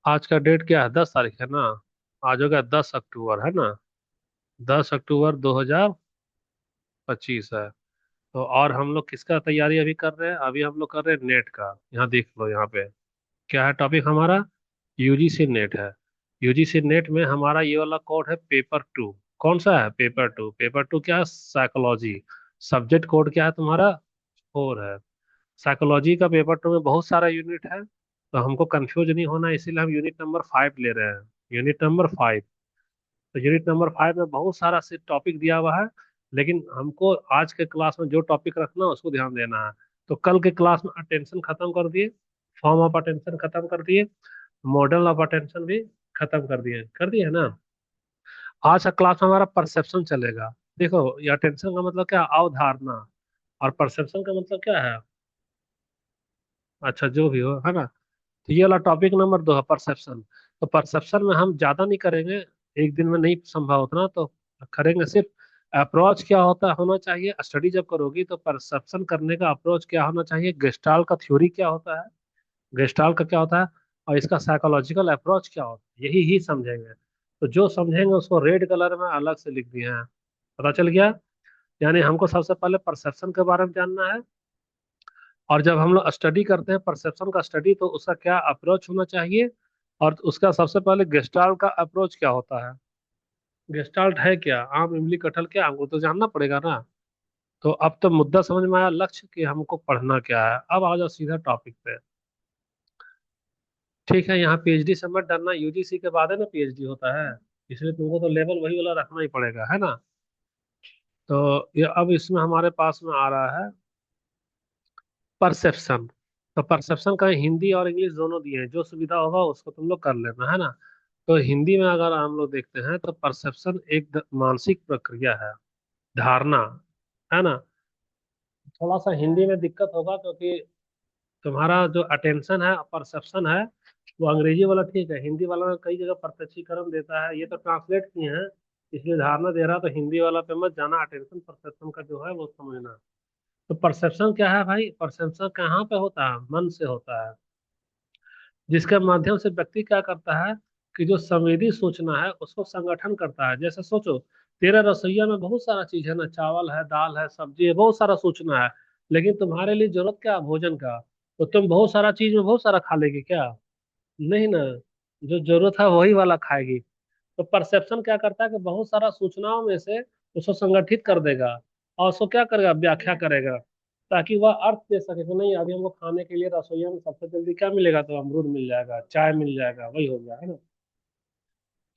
आज का डेट क्या है? 10 तारीख है ना। आज हो गया 10 अक्टूबर, है ना। 10 अक्टूबर 2025 है। तो और हम लोग किसका तैयारी अभी कर रहे हैं? अभी हम लोग कर रहे हैं नेट का। यहाँ देख लो, यहाँ पे क्या है टॉपिक हमारा? यूजीसी नेट है। यूजीसी नेट में हमारा ये वाला कोड है पेपर 2। कौन सा है? पेपर 2। पेपर 2 क्या है? साइकोलॉजी। सब्जेक्ट कोड क्या है तुम्हारा? 4 है। साइकोलॉजी का पेपर 2 में बहुत सारा यूनिट है, तो हमको कंफ्यूज नहीं होना, इसीलिए हम यूनिट नंबर 5 ले रहे हैं। Unit number 5। तो यूनिट नंबर 5 में बहुत सारा से टॉपिक दिया हुआ है, लेकिन हमको आज के क्लास में जो टॉपिक रखना है उसको ध्यान देना है। तो कल के क्लास में अटेंशन खत्म कर दिए, फॉर्म ऑफ अटेंशन खत्म कर दिए, मॉडल ऑफ अटेंशन भी खत्म कर दिए ना। आज का क्लास में हमारा परसेप्शन चलेगा। देखो, ये अटेंशन का मतलब क्या है? अवधारणा। और परसेप्शन का मतलब क्या है? अच्छा, जो भी हो, है ना। तो ये वाला टॉपिक नंबर 2 है, परसेप्शन। तो परसेप्शन में हम ज्यादा नहीं करेंगे, एक दिन में नहीं संभव उतना, तो करेंगे सिर्फ अप्रोच क्या होता होना चाहिए। स्टडी जब करोगी तो परसेप्शन करने का अप्रोच क्या होना चाहिए, गेस्टाल्ट का थ्योरी क्या होता है, गेस्टाल्ट का क्या होता है, और इसका साइकोलॉजिकल अप्रोच क्या होता है, यही ही समझेंगे। तो जो समझेंगे उसको रेड कलर में अलग से लिख दिए हैं। पता चल गया? यानी हमको सबसे पहले परसेप्शन के बारे में जानना है। और जब हम लोग स्टडी करते हैं परसेप्शन का स्टडी, तो उसका क्या अप्रोच होना चाहिए, और उसका सबसे पहले गेस्टाल्ट का अप्रोच क्या होता है। गेस्टाल्ट है क्या? आम, इमली, कटहल, क्या हमको तो जानना पड़ेगा ना। तो अब तो मुद्दा समझ में आया, लक्ष्य कि हमको पढ़ना क्या है। अब आ जाओ सीधा टॉपिक पे। ठीक है, यहाँ पीएचडी से मत डरना, यूजीसी के बाद है ना पीएचडी होता है, इसलिए तुमको तो लेवल वही वाला रखना ही पड़ेगा, है ना। तो ये अब इसमें हमारे पास में आ रहा है परसेप्शन। तो परसेप्शन का हिंदी और इंग्लिश दोनों दिए हैं, जो सुविधा होगा उसको तुम लोग कर लेना, है ना। तो हिंदी में अगर हम लोग देखते हैं तो परसेप्शन एक मानसिक प्रक्रिया है, धारणा, है ना। थोड़ा सा हिंदी में दिक्कत होगा, क्योंकि तुम्हारा जो अटेंशन है, परसेप्शन है, वो अंग्रेजी वाला ठीक है, हिंदी वाला में कई जगह प्रत्यक्षीकरण देता है, ये तो ट्रांसलेट किए हैं, इसलिए धारणा दे रहा, तो हिंदी वाला पे मत जाना, अटेंशन परसेप्शन का जो है वो समझना। तो परसेप्शन क्या है भाई? परसेप्शन कहाँ पे होता है? मन से होता है, जिसके माध्यम से व्यक्ति क्या करता है कि जो संवेदी सूचना है उसको संगठन करता है। जैसे सोचो, तेरा रसोईया में बहुत सारा चीज है ना, चावल है, दाल है, सब्जी है, बहुत सारा सूचना है, लेकिन तुम्हारे लिए जरूरत क्या है? भोजन का। तो तुम बहुत सारा चीज में बहुत सारा खा लेगी क्या? नहीं ना। जो जरूरत है वही वाला खाएगी। तो परसेप्शन क्या करता है कि बहुत सारा सूचनाओं में से उसको संगठित कर देगा, और उसको क्या करेगा? व्याख्या करेगा, ताकि वह अर्थ दे सके कि नहीं, अभी हमको खाने के लिए रसोईया में सबसे जल्दी क्या मिलेगा? तो अमरूद मिल जाएगा, चाय मिल जाएगा, वही हो गया, है ना।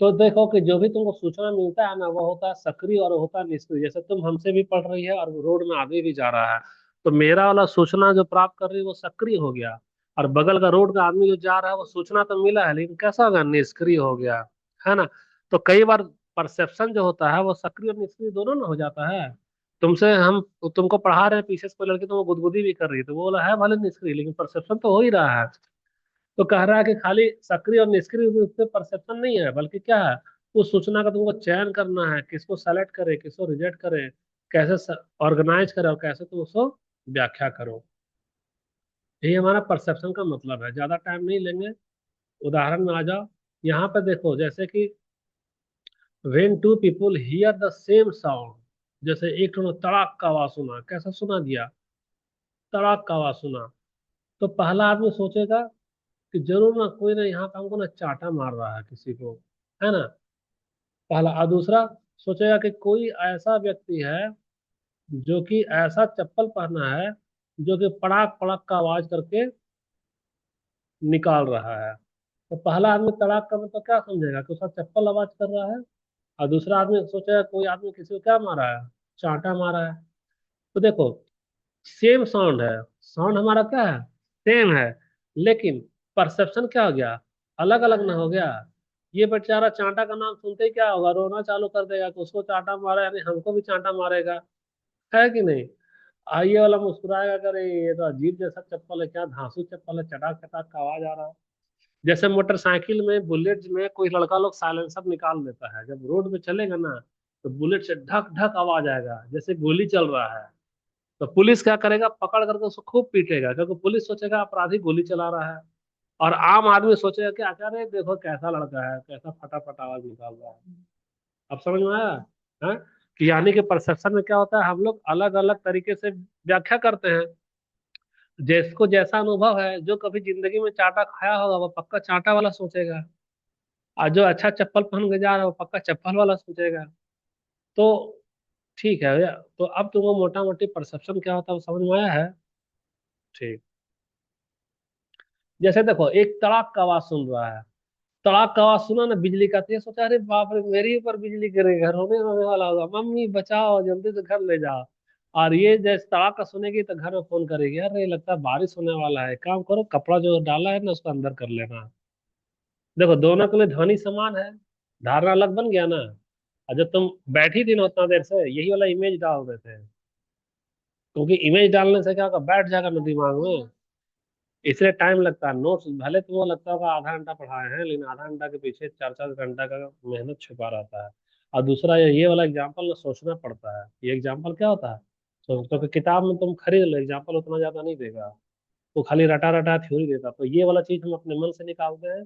तो देखो कि जो भी तुमको सूचना मिलता है ना, वो होता है सक्रिय और होता है निष्क्रिय। जैसे तुम हमसे भी पढ़ रही है और रोड में आगे भी जा रहा है, तो मेरा वाला सूचना जो प्राप्त कर रही है वो सक्रिय हो गया, और बगल का रोड का आदमी जो जा रहा है वो सूचना तो मिला है, लेकिन कैसा हो गया? निष्क्रिय हो गया, है ना। तो कई बार परसेप्शन जो होता है वो सक्रिय और निष्क्रिय दोनों ना हो जाता है। तुमसे हम तुमको पढ़ा रहे हैं, पीछे से कोई लड़की तुमको गुदगुदी भी कर रही है, तो वो बोला है भले निष्क्रिय, लेकिन परसेप्शन तो हो ही रहा है। तो कह रहा है कि खाली सक्रिय और निष्क्रिय रूप से परसेप्शन नहीं है, बल्कि क्या है? उस सूचना का तुमको चयन करना है, किसको सेलेक्ट करे, किसको रिजेक्ट करे, कैसे ऑर्गेनाइज करे, और कैसे तुम उसको व्याख्या करो। यही हमारा परसेप्शन का मतलब है। ज्यादा टाइम नहीं लेंगे, उदाहरण में आ जाओ। यहाँ पे देखो, जैसे कि when two people hear the same sound, जैसे एक ठो ने तड़ाक का आवाज सुना, कैसा सुना दिया? तड़ाक का आवाज सुना। तो पहला आदमी सोचेगा कि जरूर ना कोई ना यहाँ पे हमको ना चाटा मार रहा है किसी को, है ना, पहला। और दूसरा सोचेगा कि कोई ऐसा व्यक्ति है जो कि ऐसा चप्पल पहना है जो कि पड़ाक पड़ाक का आवाज करके निकाल रहा है। तो पहला आदमी तड़ाक का मतलब क्या समझेगा? कि उसका चप्पल आवाज कर रहा है। और दूसरा आदमी सोचेगा कोई आदमी किसी को क्या मारा है? चांटा मारा है। तो देखो, सेम साउंड है, साउंड हमारा क्या है? सेम है, लेकिन परसेप्शन क्या हो गया? अलग अलग ना हो गया। ये बेचारा चांटा का नाम सुनते ही क्या होगा? रोना चालू कर देगा कि उसको चांटा मारा, यानी हमको भी चांटा मारेगा, है कि नहीं। आइए वाला मुस्कुराएगा, करे ये तो अजीब जैसा चप्पल है, क्या धांसू चप्पल है, चटाक चटाक का आवाज आ रहा है। जैसे मोटरसाइकिल में, बुलेट में कोई लड़का लोग साइलेंसर निकाल देता है, जब रोड में चलेगा ना, तो बुलेट से ढक ढक आवाज आएगा जैसे गोली चल रहा है। तो पुलिस क्या करेगा? पकड़ करके उसको खूब पीटेगा, क्योंकि पुलिस सोचेगा अपराधी गोली चला रहा है। और आम आदमी सोचेगा कि अरे देखो कैसा लड़का है, कैसा फटा फटा आवाज निकाल रहा है। अब समझ में आया है कि यानी कि परसेप्शन में क्या होता है, हम लोग अलग अलग तरीके से व्याख्या करते हैं। जिसको जैसा अनुभव है, जो कभी जिंदगी में चाटा खाया होगा वो पक्का चाटा वाला सोचेगा, और जो अच्छा चप्पल पहन के जा रहा है वो पक्का चप्पल वाला सोचेगा। तो ठीक है भैया, तो अब तुमको मोटा मोटी परसेप्शन क्या होता है वो समझ में आया है। ठीक। जैसे देखो, एक तड़ाक का आवाज सुन रहा है, तड़ाक का आवाज सुना ना बिजली का, तो ये सोचा अरे बाप रे मेरे ऊपर बिजली गिरे, घर होने होने वाला होगा, मम्मी बचाओ जल्दी से घर ले जाओ। और ये जैसे तड़ाका सुनेगी तो घर में फोन करेगी, अरे लगता है बारिश होने वाला है, काम करो कपड़ा जो डाला है ना उसको अंदर कर लेना। देखो दोनों के लिए ध्वनि समान है, धारणा अलग बन गया ना। और जब तुम बैठी थी ना उतना देर से यही वाला इमेज डाल रहे थे, क्योंकि इमेज डालने से क्या होगा, बैठ जाएगा ना दिमाग में, इसलिए टाइम लगता है। नोट्स भले तुमको लगता होगा आधा घंटा पढ़ाए हैं, लेकिन आधा घंटा के पीछे 4 4 घंटा का मेहनत छुपा रहता है। और दूसरा ये वाला एग्जाम्पल ना सोचना पड़ता है। ये एग्जाम्पल क्या होता है, तो किताब में तुम खरीद लो, एग्जाम्पल उतना ज्यादा नहीं देगा, वो खाली रटा रटा थ्योरी देता। तो ये वाला चीज हम अपने मन से निकालते हैं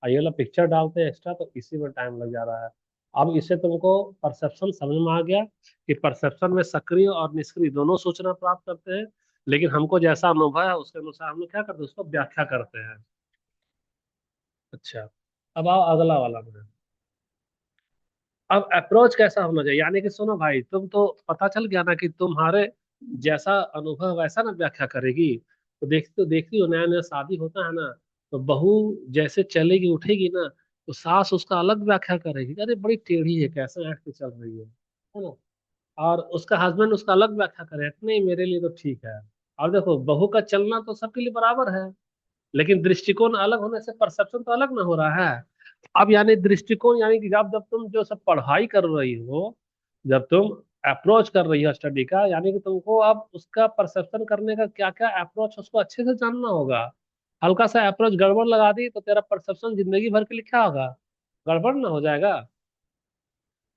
और ये वाला पिक्चर डालते हैं एक्स्ट्रा, तो इसी में टाइम लग जा रहा है। अब इससे तुमको परसेप्शन समझ में आ गया कि परसेप्शन में सक्रिय और निष्क्रिय दोनों सूचना प्राप्त करते हैं, लेकिन हमको जैसा अनुभव है उसके अनुसार हम लोग क्या करते हैं, उसको व्याख्या करते हैं। अच्छा, अब आओ अगला वाला में। अब अप्रोच कैसा होना चाहिए, यानी कि सुनो भाई, तुम तो पता चल गया ना कि तुम्हारे जैसा अनुभव वैसा ना व्याख्या करेगी। तो देखती हो नया नया शादी होता है ना, तो बहू जैसे चलेगी उठेगी ना, तो सास उसका अलग व्याख्या करेगी, अरे बड़ी टेढ़ी है, कैसे ऐठ के चल रही है ना। और उसका हस्बैंड उसका अलग व्याख्या करे, नहीं मेरे लिए तो ठीक है। और देखो बहू का चलना तो सबके लिए बराबर है, लेकिन दृष्टिकोण अलग होने से परसेप्शन तो अलग ना हो रहा है। अब यानी दृष्टिकोण, यानी कि जब जब तुम जो सब पढ़ाई कर रही हो, जब तुम अप्रोच कर रही हो स्टडी का, यानी कि तुमको अब उसका परसेप्शन करने का क्या क्या अप्रोच उसको अच्छे से जानना होगा। हल्का सा अप्रोच गड़बड़ लगा दी तो तेरा परसेप्शन जिंदगी भर के लिए क्या होगा, गड़बड़ ना हो जाएगा।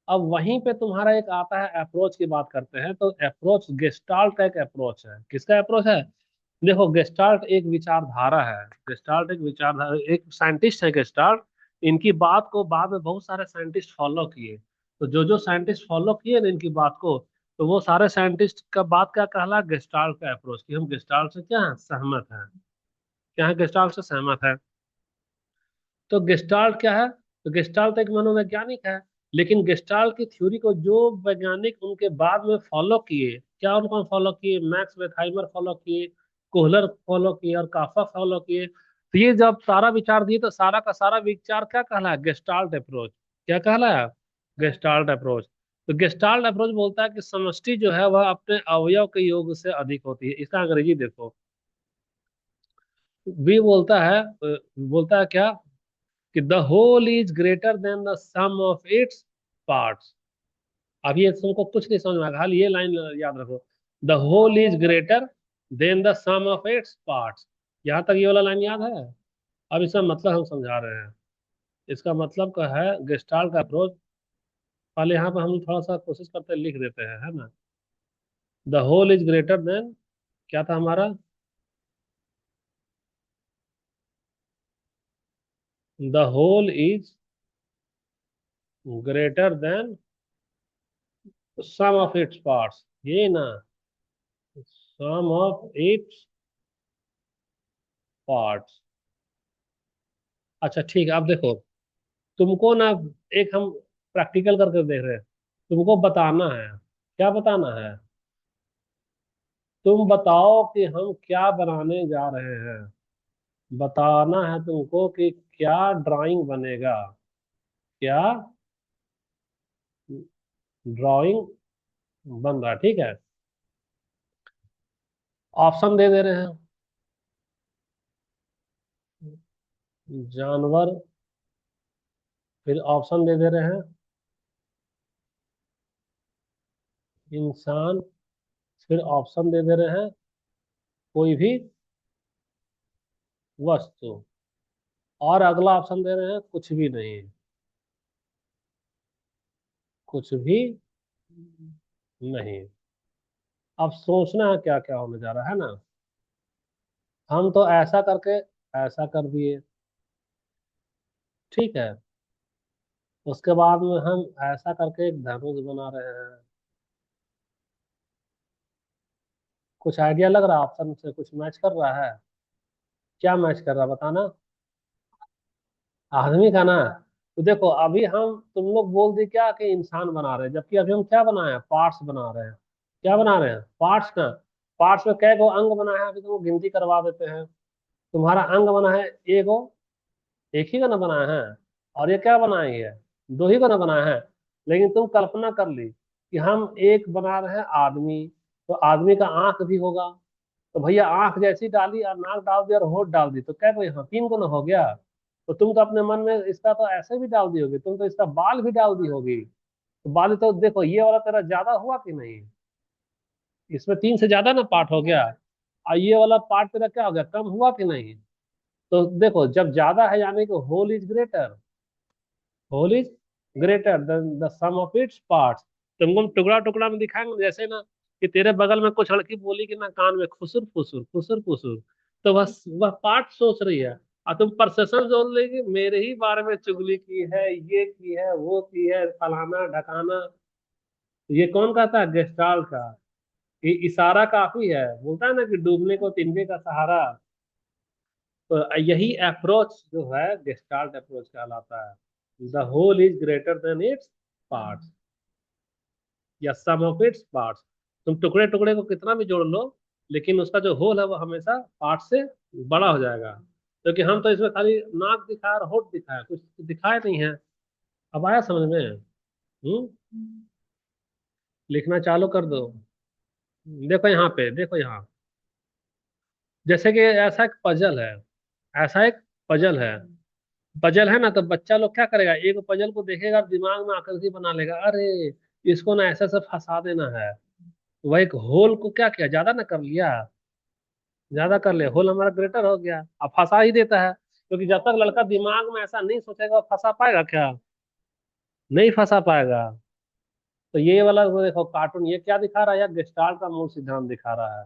अब वहीं पे तुम्हारा एक आता है, अप्रोच की बात करते हैं, तो अप्रोच गेस्टाल्ट का एक अप्रोच है। किसका अप्रोच है, देखो गेस्टाल्ट एक विचारधारा है। गेस्टाल्ट एक विचारधारा, एक साइंटिस्ट है गेस्टाल्ट। इनकी बात को बाद में बहुत सारे साइंटिस्ट फॉलो किए। तो जो जो साइंटिस्ट फॉलो किए ना इनकी बात को, तो वो सारे साइंटिस्ट का बात क्या कहला, गेस्टाल्ट का अप्रोच, कि हम गेस्टाल्ट से क्या है, सहमत हैं। क्या है, गेस्टाल्ट से सहमत है। तो गेस्टाल्ट क्या है, तो गेस्टाल्ट एक मनोवैज्ञानिक है। लेकिन गेस्टाल्ट की थ्योरी को जो वैज्ञानिक उनके बाद में फॉलो किए, क्या उनको फॉलो किए, मैक्स वेथहाइमर फॉलो किए, कोहलर फॉलो किए और काफा फॉलो किए। तो ये जब सारा विचार दिए तो सारा का सारा विचार क्या कहला है, गेस्टाल्ट अप्रोच। क्या कहला है, गेस्टाल्ट अप्रोच। तो गेस्टाल्ट अप्रोच बोलता है कि समष्टि जो है वह अपने अवयव के योग से अधिक होती है। इसका अंग्रेजी देखो, भी बोलता है क्या, कि the whole is greater than the sum of its parts. अब ये तुमको कुछ नहीं समझ में आएगा, खाली ये लाइन याद रखो, the whole is greater than the sum of its parts. यहाँ तक ये वाला लाइन याद है। अब इसका मतलब हम समझा रहे हैं। इसका मतलब का है गेस्टाल्ट का अप्रोच। पहले यहाँ पर हम थोड़ा सा कोशिश करते हैं, लिख देते हैं, है ना। The whole is greater than, क्या था हमारा, the whole is greater than sum of its parts, ये ना, सम ऑफ इट्स पार्ट्स। अच्छा ठीक है, अब देखो, तुमको ना एक हम प्रैक्टिकल करके देख रहे हैं, तुमको बताना है। क्या बताना है, तुम बताओ कि हम क्या बनाने जा रहे हैं। बताना है तुमको कि क्या ड्राइंग बनेगा, क्या ड्राइंग बन रहा है, ठीक है। ऑप्शन दे दे रहे हैं, जानवर, फिर ऑप्शन दे दे रहे हैं, इंसान, फिर ऑप्शन दे दे रहे हैं, कोई भी वस्तु, और अगला ऑप्शन दे रहे हैं कुछ भी नहीं, कुछ भी नहीं। अब सोचना है क्या क्या होने जा रहा है ना। हम तो ऐसा करके ऐसा कर दिए। ठीक है। उसके बाद में हम ऐसा करके एक धनुष बना रहे हैं। कुछ आइडिया लग रहा है? ऑप्शन से कुछ मैच कर रहा है? क्या मैच कर रहा है बताना। आदमी का ना। तो देखो अभी हम तुम लोग बोल दी क्या कि इंसान बना रहे हैं, जबकि अभी हम क्या बनाए हैं? पार्ट्स बना रहे हैं। क्या बना रहे हैं? पार्ट्स ना। पार्ट्स में कै गो अंग बना है अभी तुमको गिनती करवा देते हैं। तुम्हारा अंग बना है एगो, एक ही का ना बनाया है। और ये क्या बनाए है? दो ही का ना बनाया है। लेकिन तुम कल्पना कर ली कि हम एक बना रहे हैं आदमी, तो आदमी का आंख भी होगा। तो भैया आंख जैसी डाली और नाक डाल दी और होठ डाल दी तो क्या कोई, हाँ तीन को ना हो गया। तो तुम तो अपने मन में इसका तो ऐसे भी डाल दी होगी, तुम तो इसका बाल भी डाल दी होगी। तो बाल तो देखो ये वाला तेरा ज्यादा हुआ कि नहीं? इसमें तीन से ज्यादा ना पार्ट हो गया। और ये वाला पार्ट तेरा क्या हो गया, कम हुआ कि नहीं? तो देखो जब ज्यादा है यानी कि whole is greater. Whole is greater than the sum of its parts. तुमको हम टुकड़ा टुकड़ा में दिखाएंगे, जैसे ना कि तेरे बगल में कुछ लड़की बोली कि ना कान में खुसुर फुसुर खुसुर फुसुर, तो वह पार्ट सोच रही है। और तुम परसेशन जोड़ लेगी, मेरे ही बारे में चुगली की है, ये की है, वो की है, फलाना ढकाना। ये कौन कहता है? गेस्टाल्ट का। ये इशारा काफी है, बोलता है ना कि डूबने को तिनके का सहारा। तो यही अप्रोच जो है गेस्टाल्ट अप्रोच कहलाता है। The whole is greater than its parts या सम ऑफ इट्स पार्ट्स। तुम टुकड़े टुकड़े को कितना भी जोड़ लो, लेकिन उसका जो होल है वो हमेशा पार्ट से बड़ा हो जाएगा। क्योंकि हम तो इसमें खाली नाक दिखाया और होठ दिखाया, कुछ दिखाया नहीं है। अब आया समझ में? लिखना चालू कर दो। देखो यहाँ पे, देखो यहाँ। जैसे कि ऐसा एक पजल है, ऐसा एक पजल है। पजल है ना, तो बच्चा लोग क्या करेगा, एक पजल को देखेगा दिमाग में आकृति बना लेगा, अरे इसको ना ऐसे से फंसा देना है। वह एक होल को क्या किया, ज्यादा ना कर लिया। ज्यादा कर ले, होल हमारा ग्रेटर हो गया, अब फंसा ही देता है। क्योंकि जब तक लड़का दिमाग में ऐसा नहीं सोचेगा वो फंसा पाएगा क्या? नहीं फंसा पाएगा। तो ये वाला वो देखो कार्टून, ये क्या दिखा रहा है? यार गेस्टाल्ट का मूल सिद्धांत दिखा रहा है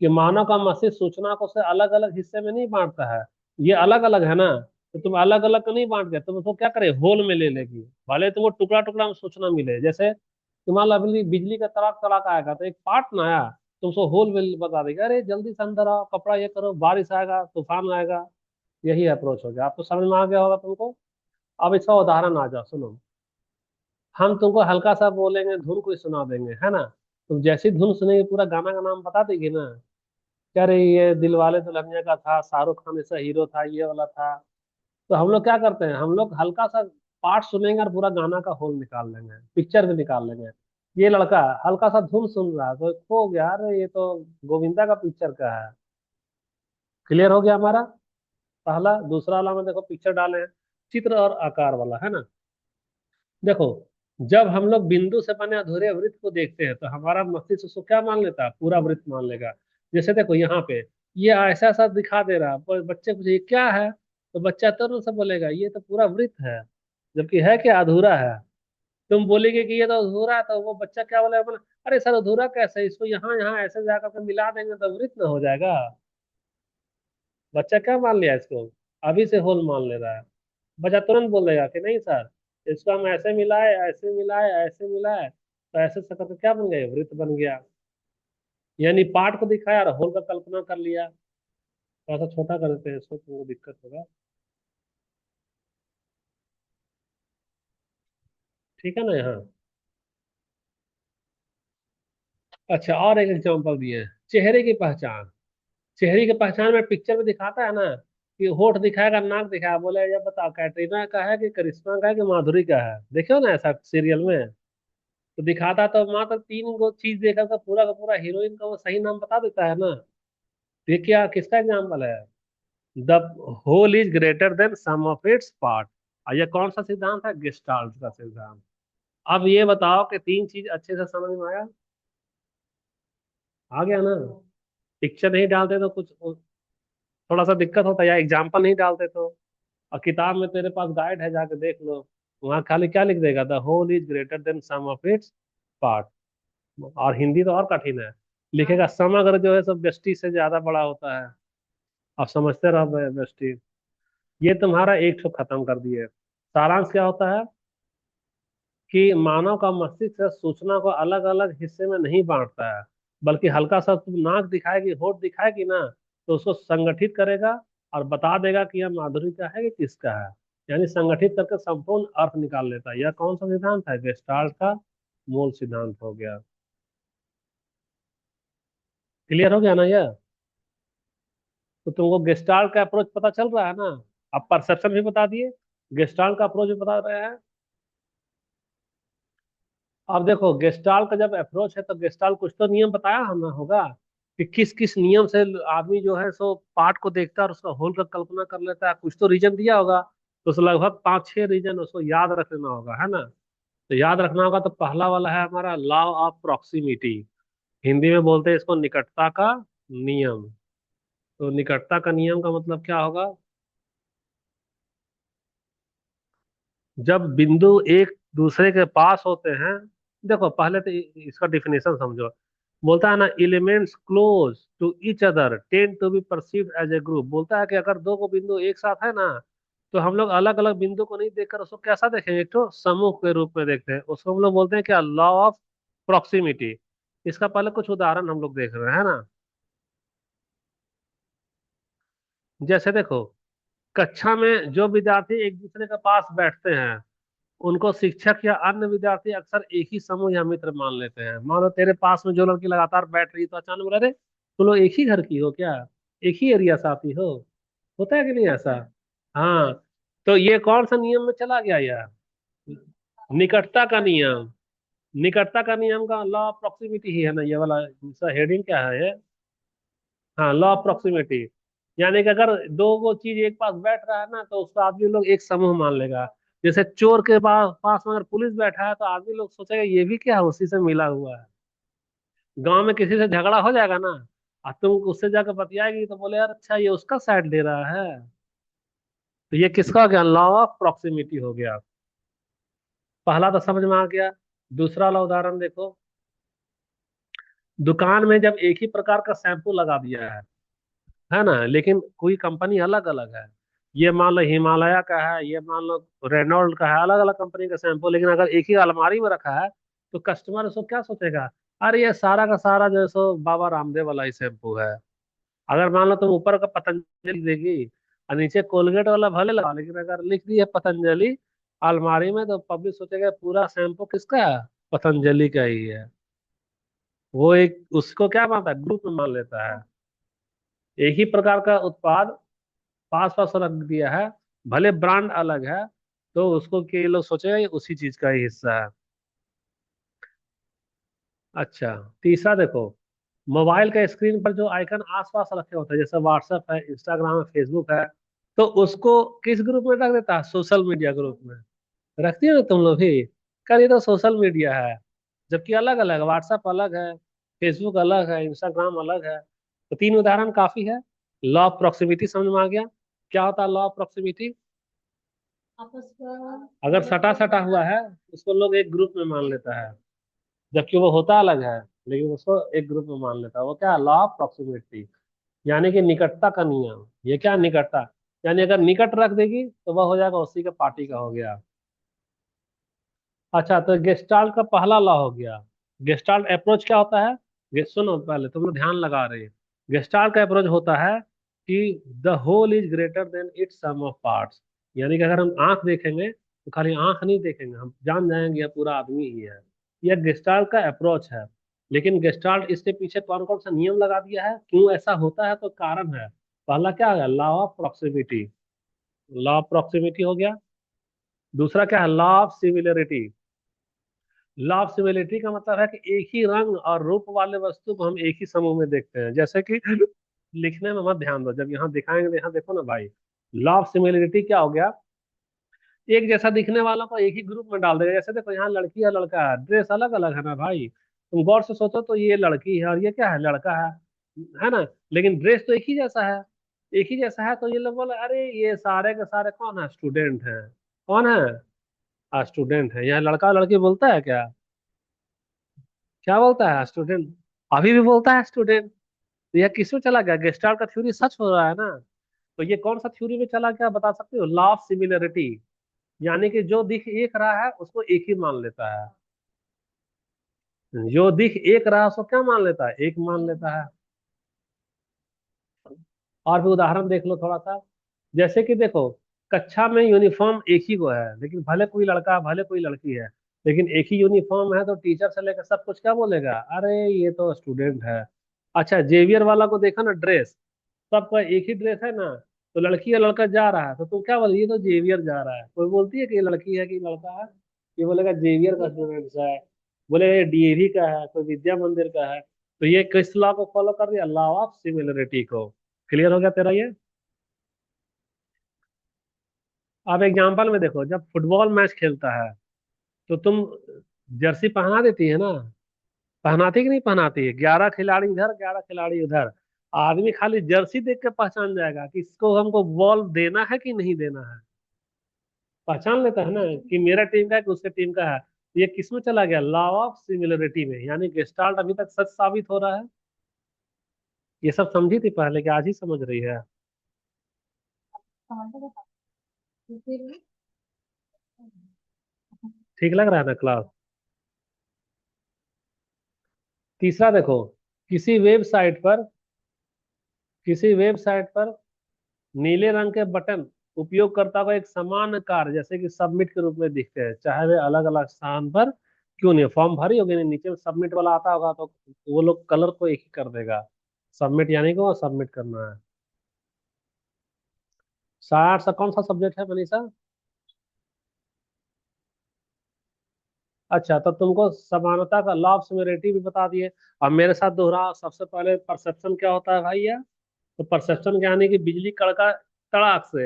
कि मानव का मस्तिष्क सूचना को से अलग अलग हिस्से में नहीं बांटता है। ये अलग अलग है ना, तो तुम अलग अलग नहीं बांट गए, तुम उसको क्या करे, होल में ले लेगी। भले तुमको टुकड़ा टुकड़ा में सूचना मिले, जैसे तुम्हारा बिजली बिजली का तड़ाक तड़ाक आएगा तो एक पार्ट ना आया, तुमको होल में बता देगा, अरे जल्दी से अंदर आओ, कपड़ा ये करो, बारिश आएगा, तूफान आएगा। यही अप्रोच हो गया, आपको समझ में आ गया होगा तुमको। अब इसका उदाहरण आ जाओ, सुनो। हम तुमको हल्का सा बोलेंगे, धुन कोई सुना देंगे, है ना? तुम जैसी धुन सुनेगी पूरा गाना का नाम बता देगी ना। क्या रे, ये दिलवाले दुल्हनिया का था, शाहरुख खान ऐसा हीरो था, ये वाला था। तो हम लोग क्या करते हैं, हम लोग हल्का सा पार्ट सुनेंगे और पूरा गाना का होल निकाल लेंगे, पिक्चर भी निकाल लेंगे। ये लड़का हल्का सा धुन सुन रहा है तो खो गया, अरे ये तो गोविंदा का पिक्चर का है। क्लियर हो गया हमारा पहला। दूसरा वाला में देखो पिक्चर डाले हैं, चित्र और आकार वाला, है ना? देखो, जब हम लोग बिंदु से बने अधूरे वृत्त को देखते हैं तो हमारा मस्तिष्क उसको क्या मान लेता है, पूरा वृत्त मान लेगा। जैसे देखो यहाँ पे, ये ऐसा ऐसा दिखा दे रहा है, पर बच्चे पूछे ये क्या है, तो बच्चा तुरंत से बोलेगा ये तो पूरा वृत्त है। जबकि है क्या, अधूरा है। तुम बोलेगे कि ये तो अधूरा है, तो वो बच्चा क्या बोलेगा, बोले अरे सर अधूरा कैसे, इसको यहाँ यहाँ ऐसे जाकर के मिला देंगे तो वृत्त ना हो जाएगा। बच्चा क्या मान लिया इसको, अभी से होल मान ले रहा है। बच्चा तुरंत बोल देगा कि नहीं सर, इसको हम ऐसे मिलाए, ऐसे मिलाए, ऐसे मिलाए, तो ऐसे से करके क्या बन गया, वृत्त बन गया। यानी पार्ट को दिखाया और होल का कल्पना कर लिया। थोड़ा सा छोटा कर देते हैं इसको, तुमको दिक्कत होगा। ठीक है ना यहाँ? अच्छा, और एक एग्जांपल दिए हैं, चेहरे की पहचान। चेहरे की पहचान में पिक्चर में दिखाता है ना कि होठ दिखाएगा, नाक दिखाया, बोले ये बताओ कैटरीना का है कि करिश्मा का है कि माधुरी का है, देखो ना ऐसा सीरियल में। तो दिखाता तो मात्र तीन गो चीज देखा था, पूरा का पूरा हीरोइन का वो सही नाम बता देता है ना। तो ये क्या, किसका एग्जाम्पल है? The whole is greater than sum of its part. और ये कौन सा सिद्धांत है? गेस्टाल्ट का सिद्धांत। अब ये बताओ कि तीन चीज अच्छे से समझ में आया? आ गया ना? पिक्चर नहीं डालते तो कुछ थोड़ा सा दिक्कत होता है, या एग्जाम्पल नहीं डालते तो। और किताब में तेरे पास गाइड है, जाके देख लो। वहाँ खाली क्या लिख देगा, the whole is greater than sum of its part. और हिंदी तो और कठिन है, लिखेगा समग्र जो है सब व्यष्टि से ज्यादा बड़ा होता है। आप समझते रहो बेस्टी। ये तुम्हारा एक ठो खत्म कर दिए। सारांश क्या होता है कि मानव का मस्तिष्क सूचना को अलग अलग हिस्से में नहीं बांटता है, बल्कि हल्का सा तुम नाक दिखाएगी, होठ दिखाएगी ना, तो उसको संगठित करेगा और बता देगा कि यह माधुरी का है कि किसका है। यानी संगठित करके संपूर्ण अर्थ निकाल लेता है। यह कौन सा सिद्धांत है? गेस्टाल्ट का मूल सिद्धांत हो गया। क्लियर हो गया ना यह? तो तुमको गेस्टाल्ट का अप्रोच पता चल रहा है ना? अब परसेप्शन भी बता दिए, गेस्टाल्ट का अप्रोच भी बता रहे हैं। अब देखो, गेस्टाल्ट का जब अप्रोच है तो गेस्टाल्ट कुछ तो नियम बताया हमने होगा कि किस किस नियम से आदमी जो है सो पार्ट को देखता है और उसका होल का कल्पना कर लेता है। कुछ तो रीजन दिया होगा, तो उसे लगभग 5-6 रीजन उसको याद रख लेना होगा, है ना? तो याद रखना होगा, तो पहला वाला है हमारा लॉ ऑफ प्रॉक्सिमिटी। हिंदी में बोलते हैं इसको निकटता का नियम। तो निकटता का नियम का मतलब क्या होगा? जब बिंदु एक दूसरे के पास होते हैं, देखो पहले तो इसका डिफिनेशन समझो। बोलता है ना, elements close to each other tend to be perceived as a group. बोलता है कि अगर दो को बिंदु एक साथ है ना, तो हम लोग अलग अलग बिंदु को नहीं देखकर उसको कैसा देखेंगे? एक तो समूह के रूप में देखते हैं उसको। हम लोग बोलते हैं क्या? Law of proximity. इसका पहले कुछ उदाहरण हम लोग देख रहे हैं, है ना? जैसे देखो, कक्षा में जो विद्यार्थी एक दूसरे के पास बैठते हैं, उनको शिक्षक या अन्य विद्यार्थी अक्सर एक ही समूह या मित्र मान लेते हैं। मान लो तेरे पास में जो लड़की लगातार बैठ रही, तो अचानक बोला, अरे तुम लोग एक ही घर की हो क्या? एक ही एरिया से आती हो? होता है कि नहीं ऐसा? हाँ। तो ये कौन सा नियम में चला गया यार? निकटता का नियम। निकटता का नियम का लॉ ऑफ प्रॉक्सिमिटी ही है ना ये वाला। इसका हेडिंग क्या है ये? हाँ, लॉ ऑफ प्रॉक्सिमिटी। यानी कि अगर दो वो चीज एक पास बैठ रहा है ना, तो उसको आदमी लोग एक समूह मान लेगा। जैसे चोर के पास पास में अगर पुलिस बैठा है, तो आदमी लोग सोचेगा ये भी क्या है, उसी से मिला हुआ है। गांव में किसी से झगड़ा हो जाएगा ना, और तुम उससे जाकर बतियाएगी, तो बोले यार अच्छा ये उसका साइड ले रहा है। तो ये किसका हो गया? लॉ ऑफ प्रॉक्सिमिटी हो गया। पहला तो समझ में आ गया। दूसरा वाला उदाहरण देखो। दुकान में जब एक ही प्रकार का शैम्पू लगा दिया है ना, लेकिन कोई कंपनी अलग अलग है। ये मान लो हिमालय का है, ये मान लो रेनॉल्ड का है, अलग अलग कंपनी का शैम्पू, लेकिन अगर एक ही अलमारी में रखा है, तो कस्टमर उसको क्या सोचेगा? अरे ये सारा का सारा जो है सो बाबा रामदेव वाला ही शैम्पू है। अगर मान लो तुम ऊपर का पतंजलि देगी और नीचे कोलगेट वाला भले लगा, लेकिन अगर लिख दी है पतंजलि अलमारी में, तो पब्लिक सोचेगा पूरा शैम्पू किसका है? पतंजलि का ही है। वो एक उसको क्या मानता है? ग्रुप में मान लेता है। एक ही प्रकार का उत्पाद पास पास रख दिया है, भले ब्रांड अलग है, तो उसको के लोग सोचेगा ये उसी चीज का ही हिस्सा है। अच्छा, तीसरा देखो। मोबाइल का स्क्रीन पर जो आइकन आसपास रखे होते हैं, जैसे व्हाट्सएप है, इंस्टाग्राम है, फेसबुक है, तो उसको किस ग्रुप में रख देता है? सोशल मीडिया ग्रुप में। रखती हो ना तुम लोग भी? कर, ये तो सोशल मीडिया है। जबकि अलग अलग, व्हाट्सएप अलग है, फेसबुक अलग है, इंस्टाग्राम अलग है। तो तीन उदाहरण काफी है। लॉ ऑफ प्रॉक्सिमिटी समझ में आ गया? क्या होता है लॉ ऑफ प्रॉक्सिमिटी? अगर सटा सटा हुआ है, उसको लोग एक ग्रुप में मान लेता है, जबकि वो होता अलग है, लेकिन उसको एक ग्रुप में मान लेता है। वो क्या? Law of proximity. यानी कि निकटता का नियम। ये क्या? निकटता। यानी अगर निकट रख देगी तो वह हो जाएगा उसी के पार्टी का हो गया। अच्छा, तो गेस्टाल्ट का पहला लॉ हो गया। गेस्टाल्ट अप्रोच क्या होता है? सुनो, पहले तुम लोग ध्यान लगा रहे हैं। गेस्टाल्ट का अप्रोच होता है कि the whole is greater than its sum of parts. यानी कि अगर हम आंख देखेंगे, तो खाली आंख नहीं देखेंगे, हम जान जाएंगे यह पूरा आदमी ही है। यह गेस्टाल्ट का अप्रोच है। लेकिन गेस्टाल्ट इसके पीछे कौन कौन सा नियम लगा दिया है, क्यों ऐसा होता है, तो कारण है। पहला क्या है? Law of proximity. Law of proximity हो गया। दूसरा क्या है? Law of similarity. Law of similarity का मतलब है कि एक ही रंग और रूप वाले वस्तु को हम एक ही समूह में देखते हैं। जैसे कि लिखने में मत ध्यान दो, जब यहाँ दिखाएंगे तो यहाँ देखो ना भाई। लॉ ऑफ सिमिलरिटी क्या हो गया? एक जैसा दिखने वालों को एक ही ग्रुप में डाल देगा। जैसे देखो, यहाँ लड़की है लड़का है, ड्रेस अलग अलग है ना भाई। तुम गौर से सोचो तो ये लड़की है और ये क्या है? लड़का है ना? लेकिन ड्रेस तो एक ही जैसा है। एक ही जैसा है, तो ये लोग बोले अरे ये सारे के सारे कौन है? स्टूडेंट हैं। कौन है? स्टूडेंट है। यहाँ लड़का लड़की बोलता है क्या? क्या बोलता है? स्टूडेंट। अभी भी बोलता है स्टूडेंट। तो यह किसमें चला गया, गेस्टाल्ट का थ्योरी सच हो रहा है ना। तो ये कौन सा थ्योरी में चला गया बता सकते हो, लॉ ऑफ सिमिलरिटी। यानी कि जो दिख एक रहा है उसको एक ही मान लेता है, जो दिख एक रहा है उसको क्या मान लेता है, एक मान लेता है। और भी उदाहरण देख लो थोड़ा सा। जैसे कि देखो, कक्षा में यूनिफॉर्म एक ही को है, लेकिन भले कोई लड़का भले कोई लड़की है, लेकिन एक ही यूनिफॉर्म है, तो टीचर से लेकर सब कुछ क्या बोलेगा, अरे ये तो स्टूडेंट है। अच्छा, जेवियर वाला को देखा ना ड्रेस, सबका एक ही ड्रेस है ना, तो लड़की या लड़का जा रहा है तो तुम क्या बोल, ये तो जेवियर जा रहा है, कोई बोलती है कि ये लड़की है कि लड़का है, ये बोलेगा जेवियर का स्टूडेंट है, बोले ये डीएवी का है, कोई विद्या मंदिर का है। तो ये किस लॉ को फॉलो कर दिया, लॉ ऑफ सिमिलरिटी को। क्लियर हो गया तेरा ये। अब एग्जाम्पल में देखो, जब फुटबॉल मैच खेलता है तो तुम जर्सी पहना देती है ना, पहनाती कि नहीं पहनाती है, 11 खिलाड़ी इधर 11 खिलाड़ी उधर, आदमी खाली जर्सी देख के पहचान जाएगा कि इसको हमको बॉल देना है कि नहीं देना है। पहचान लेता है ना कि मेरा टीम का है कि उसके टीम का है। ये किस में चला गया, लॉ ऑफ सिमिलरिटी में, यानी गेस्टाल्ट अभी तक सच साबित हो रहा है। ये सब समझी थी पहले कि आज ही समझ रही है। ठीक लग रहा है ना क्लास। तीसरा देखो, किसी वेबसाइट पर किसी वेबसाइट पर नीले रंग के बटन उपयोगकर्ता को एक समान कार्य जैसे कि सबमिट के रूप में दिखते हैं, चाहे वे अलग अलग स्थान पर क्यों नहीं। फॉर्म भरी होगी नहीं, नीचे में सबमिट वाला आता होगा तो वो लोग कलर को एक ही कर देगा। सबमिट यानी कि वो सबमिट करना है। 60 सा कौन सा सब्जेक्ट है मनीषा। अच्छा, तो तुमको समानता का लॉ ऑफ सिमिलरिटी भी बता दिए। अब मेरे साथ दोहरा, सबसे पहले परसेप्शन क्या होता है भाई। तो परसेप्शन क्या, यानी कि बिजली कड़का तड़ाक से,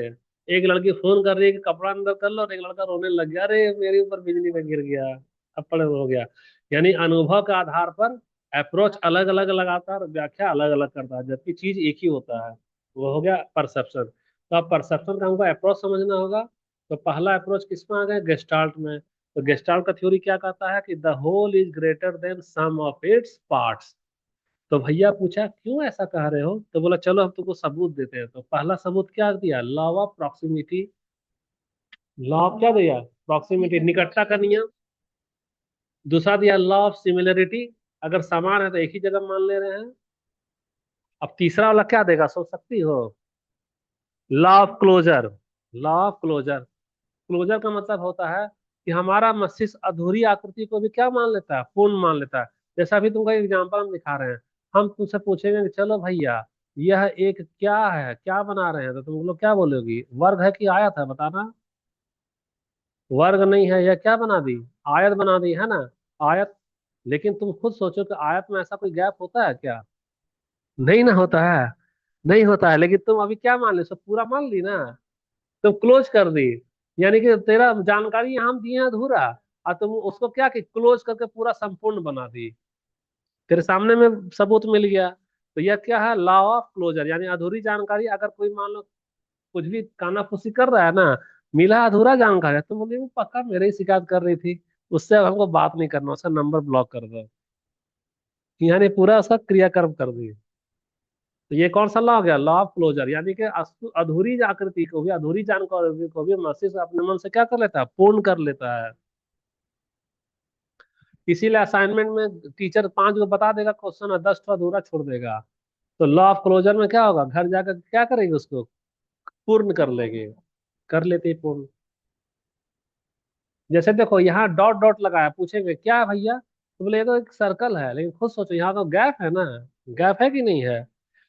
एक लड़की फोन कर रही है कि कपड़ा अंदर कर लो, और एक लड़का रोने लग गया, अरे मेरे ऊपर बिजली में गिर गया, थप्पड़ हो गया। यानी अनुभव के आधार पर अप्रोच अलग अलग लगाता है और व्याख्या अलग अलग करता है, जबकि चीज एक ही होता है। वो हो गया परसेप्शन। तो अब परसेप्शन का हमको अप्रोच समझना होगा। तो पहला अप्रोच किसमें आ गया, गेस्टाल्ट में। तो गेस्टाल्ट का थ्योरी क्या कहता है कि the whole is greater than sum of its parts. तो भैया पूछा क्यों ऐसा कह रहे हो, तो बोला चलो हम तुमको सबूत देते हैं। तो पहला सबूत क्या दिया, law of proximity. Law of क्या दिया, प्रॉक्सिमिटी, निकटता का नियम। दूसरा दिया लॉ ऑफ सिमिलरिटी, अगर समान है तो एक ही जगह मान ले रहे हैं। अब तीसरा वाला क्या देगा, सोच सकती हो, law of closure. Law of closure, closure का मतलब होता है कि हमारा मस्तिष्क अधूरी आकृति को भी क्या मान लेता है, पूर्ण मान लेता है। जैसा अभी तुमको एग्जाम्पल हम दिखा रहे हैं, हम तुमसे पूछेंगे कि चलो भैया यह एक क्या है, क्या बना रहे हैं, तो तुम लोग क्या बोलोगी, वर्ग है कि आयत है, बताना। वर्ग नहीं है, यह क्या बना दी, आयत बना दी है ना, आयत। लेकिन तुम खुद सोचो कि आयत में ऐसा कोई गैप होता है क्या, नहीं ना होता है, नहीं होता है। लेकिन तुम अभी क्या मान ली, सब पूरा मान ली ना, तो क्लोज कर दी। यानी कि तेरा जानकारी यहाँ हम दिए हैं अधूरा, और तुम उसको क्या कि क्लोज करके पूरा संपूर्ण बना दी। तेरे सामने में सबूत मिल गया। तो यह क्या है, लॉ ऑफ क्लोजर, यानी अधूरी जानकारी अगर कोई मान लो कुछ भी कानाफूसी कर रहा है ना, मिला अधूरा जानकारी है, तो बोले वो पक्का मेरे ही शिकायत कर रही थी, उससे अब हमको बात नहीं करना, उसका नंबर ब्लॉक कर दो। यानी पूरा उसका क्रियाक्रम कर दिए। तो ये कौन सा लॉ हो गया, लॉ ऑफ क्लोजर, यानी कि अधूरी आकृति को भी, अधूरी जानकारी को भी मस्तिष्क अपने मन से क्या कर लेता है, पूर्ण कर लेता है। इसीलिए असाइनमेंट में टीचर 5 को बता देगा क्वेश्चन और 10 को अधूरा छोड़ देगा। तो लॉ ऑफ क्लोजर में क्या होगा, घर जाकर क्या करेंगे, उसको पूर्ण कर लेंगे, कर लेते हैं पूर्ण। जैसे देखो यहाँ डॉट डॉट लगाया, पूछेंगे क्या है भैया, तो बोले ये तो एक सर्कल है, लेकिन खुद सोचो यहाँ तो गैप है ना, गैप है कि नहीं है।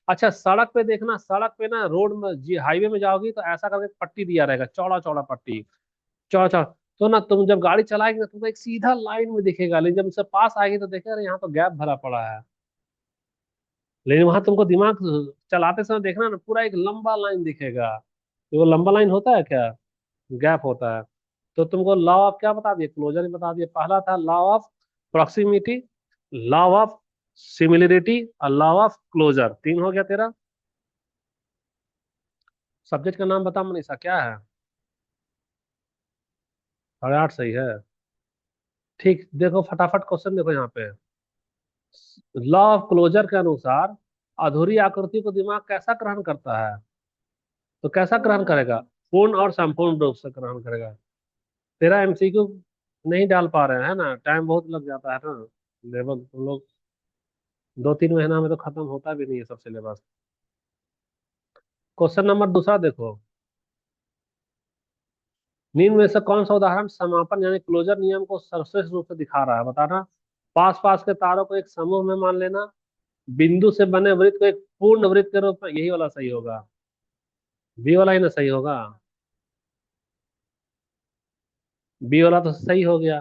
अच्छा, सड़क पे देखना, सड़क पे ना, रोड में जी हाईवे में जाओगी तो ऐसा करके पट्टी दिया रहेगा, चौड़ा चौड़ा पट्टी, चौड़ा चौड़ा। तो ना तुम जब गाड़ी चलाएगी ना तुमको एक सीधा लाइन में दिखेगा, लेकिन जब उससे पास आएगी तो देखेगा अरे यहाँ तो गैप भरा पड़ा है। लेकिन वहां तुमको दिमाग चलाते समय देखना ना, पूरा एक लंबा लाइन दिखेगा। तो वो लंबा लाइन होता है क्या, गैप होता है। तो तुमको लॉ ऑफ क्या बता दिए, क्लोजर ही बता दिए। पहला था law of proximity, law of similarity और लॉ ऑफ क्लोजर, 3 हो गया तेरा। सब्जेक्ट का नाम बता मनीषा, क्या है। 8.5 सही है। ठीक, देखो फटाफट क्वेश्चन देखो यहाँ पे। लॉ ऑफ क्लोजर के अनुसार अधूरी आकृति को दिमाग कैसा ग्रहण करता है? तो कैसा ग्रहण करेगा? पूर्ण और संपूर्ण रूप से ग्रहण करेगा। तेरा एमसीक्यू नहीं डाल पा रहे हैं ना, टाइम बहुत लग जाता है ना। लेवल तुम लोग 2-3 महीना में तो खत्म होता भी नहीं है सब सिलेबस। क्वेश्चन नंबर दूसरा देखो। निम्न में से कौन सा उदाहरण समापन यानी क्लोजर नियम को सर्वश्रेष्ठ रूप से दिखा रहा है, बताना। पास पास के तारों को एक समूह में मान लेना, बिंदु से बने वृत्त को एक पूर्ण वृत्त के रूप में, यही वाला सही होगा। बी वाला ही ना सही होगा। बी वाला तो सही हो गया।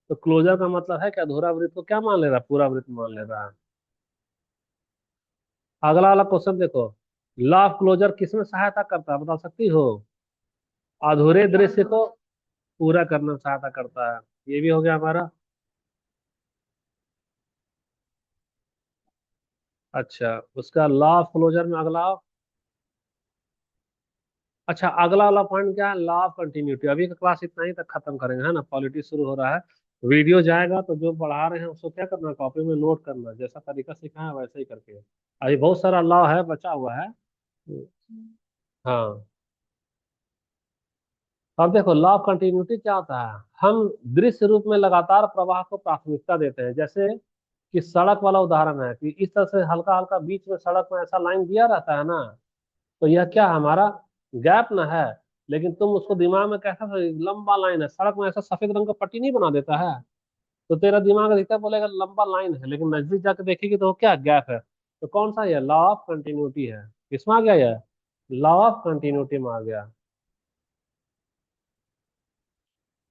तो क्लोजर का मतलब है कि अधूरा वृत्त को क्या मान ले रहा है? पूरा वृत्त मान ले रहा है। अगला वाला क्वेश्चन देखो। लॉ ऑफ क्लोजर किसमें सहायता करता है, बता सकती हो? अधूरे दृश्य को पूरा करने में सहायता करता है। ये भी हो गया हमारा। अच्छा, उसका लॉ ऑफ क्लोजर में अगला। अच्छा, अगला वाला पॉइंट क्या है? Law of continuity. अभी का क्लास इतना ही तक खत्म करेंगे, है ना। पॉलिटिक्स शुरू हो रहा है। वीडियो जाएगा तो जो पढ़ा रहे हैं उसको क्या करना है, कॉपी में नोट करना है। जैसा तरीका सिखाया है वैसे ही करके। अभी बहुत सारा लॉ है बचा हुआ है। हाँ। अब देखो, लॉ ऑफ कंटिन्यूटी क्या होता है। हम दृश्य रूप में लगातार प्रवाह को प्राथमिकता देते हैं। जैसे कि सड़क वाला उदाहरण है कि इस तरह से हल्का हल्का बीच में सड़क में ऐसा लाइन दिया रहता है ना, तो यह क्या है, हमारा गैप ना है। लेकिन तुम उसको दिमाग में कैसा, लंबा लाइन है सड़क में, ऐसा सफेद रंग का पट्टी नहीं बना देता है। तो तेरा दिमाग अधिकतर बोलेगा लंबा लाइन है, लेकिन नजदीक जाके देखेगी तो वो क्या, गैप है। तो कौन सा, ये लॉ ऑफ कंटिन्यूटी है। किसमें आ गया ये? लॉ ऑफ कंटिन्यूटी में आ गया।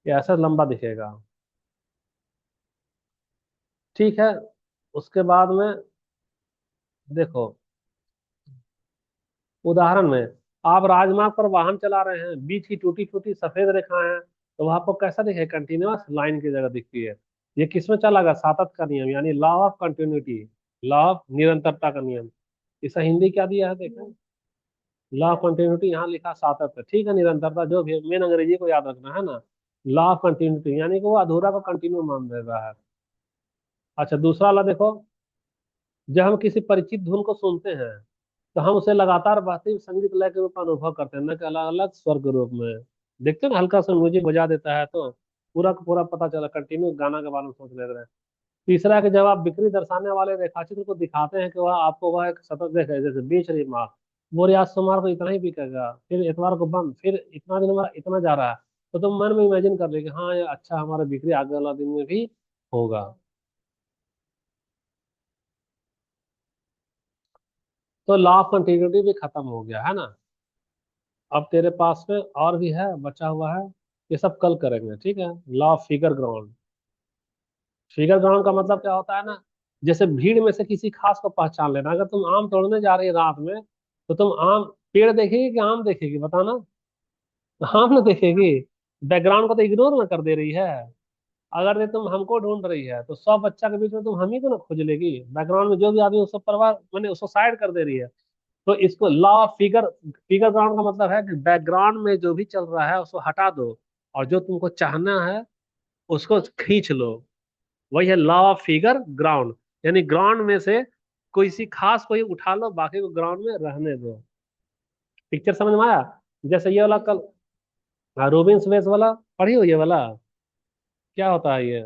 ये ऐसा लंबा दिखेगा। ठीक है। उसके बाद में देखो, उदाहरण में आप राजमार्ग पर वाहन चला रहे हैं, बीच की टूटी फूटी सफेद रेखाएं हैं, तो वह आपको कैसा दिखे, कंटिन्यूअस लाइन की जगह दिखती है। ये किसमें चला गया? सातत्य का नियम, यानी law of continuity. Law of निरंतरता का नियम। इसका हिंदी क्या दिया है देखो। लॉ ऑफ कंटिन्यूटी यहाँ लिखा सातत्य, ठीक है। निरंतरता जो भी मेन अंग्रेजी को याद रखना है ना। लॉ ऑफ कंटिन्यूटी यानी कि वो अधूरा को कंटिन्यू मान दे रहा है। अच्छा, दूसरा वाला देखो। जब हम किसी परिचित धुन को सुनते हैं तो हम उसे लगातार बहते हुए संगीत लय के रूप में अनुभव करते हैं, न कि अलग अलग स्वर के रूप में। देखते हैं ना, हल्का सा म्यूजिक बजा देता है तो पूरा का पूरा पता चला, कंटिन्यू गाना के बारे में सोच ले रहे हैं। तीसरा है कि जब आप बिक्री दर्शाने वाले रेखाचित्र को दिखाते हैं कि वह आपको वह एक सतत देखे, जैसे बेच रही माल, बोले आज सोमवार को इतना ही बिकेगा, फिर इतवार को बंद, फिर इतना दिन में इतना जा रहा है। तो तुम मन में इमेजिन कर रहे कि हाँ ये अच्छा, हमारा बिक्री आगे वाला दिन में भी होगा। तो लॉ ऑफ कंटिन्यूटी भी खत्म हो गया, है ना। अब तेरे पास में और भी है, बचा हुआ है। ये सब कल करेंगे, ठीक है। Law of figure ground. Figure ground का मतलब क्या होता है ना, जैसे भीड़ में से किसी खास को पहचान लेना। अगर तुम आम तोड़ने जा रही है रात में, तो तुम आम पेड़ देखेगी कि आम देखेगी, बताना। आम ना देखेगी। बैकग्राउंड को तो इग्नोर ना कर दे रही है। अगर ये तुम हमको ढूंढ रही है तो 100 बच्चा के बीच में तुम हम ही को ना खोज लेगी। बैकग्राउंड में जो भी आदमी उसको परवाह, मैंने उसको साइड कर दे रही है। तो इसको law of figure, figure ground का मतलब है कि बैकग्राउंड में जो भी चल रहा है उसको हटा दो, और जो तुमको चाहना है उसको खींच लो। वही है लॉ ऑफ फिगर ग्राउंड। यानी ग्राउंड में से कोई सी खास कोई उठा लो, बाकी को ग्राउंड में रहने दो। पिक्चर समझ में आया? जैसे ये वाला कल, हाँ, रोबिन सुबेस वाला पढ़ी हो ये वाला, क्या होता है ये?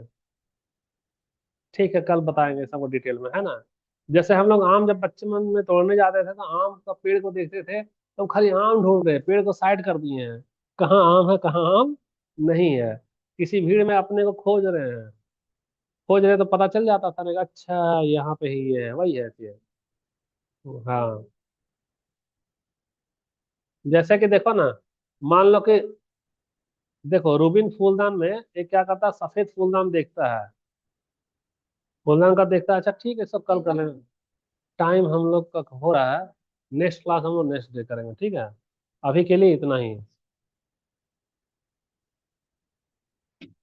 ठीक है, कल बताएंगे सबको डिटेल में, है ना। जैसे हम लोग आम जब बचपन में तोड़ने जाते थे तो आम का पेड़ को देखते थे तो हम खाली आम ढूंढ रहे हैं, पेड़ को साइड कर दिए हैं। कहाँ आम है, कहाँ आम नहीं है। किसी भीड़ में अपने को खोज रहे हैं, खोज रहे तो पता चल जाता था ना, अच्छा यहाँ पे ही ये है, वही है ये। हाँ। जैसे कि देखो ना, मान लो कि देखो रूबिन फूलदान में एक क्या करता है, सफेद फूलदान देखता है। फूलदान का देखता है, अच्छा ठीक है सब कल कर लेंगे। टाइम हम लोग का हो रहा है। नेक्स्ट क्लास हम लोग नेक्स्ट डे करेंगे, ठीक है। अभी के लिए इतना ही।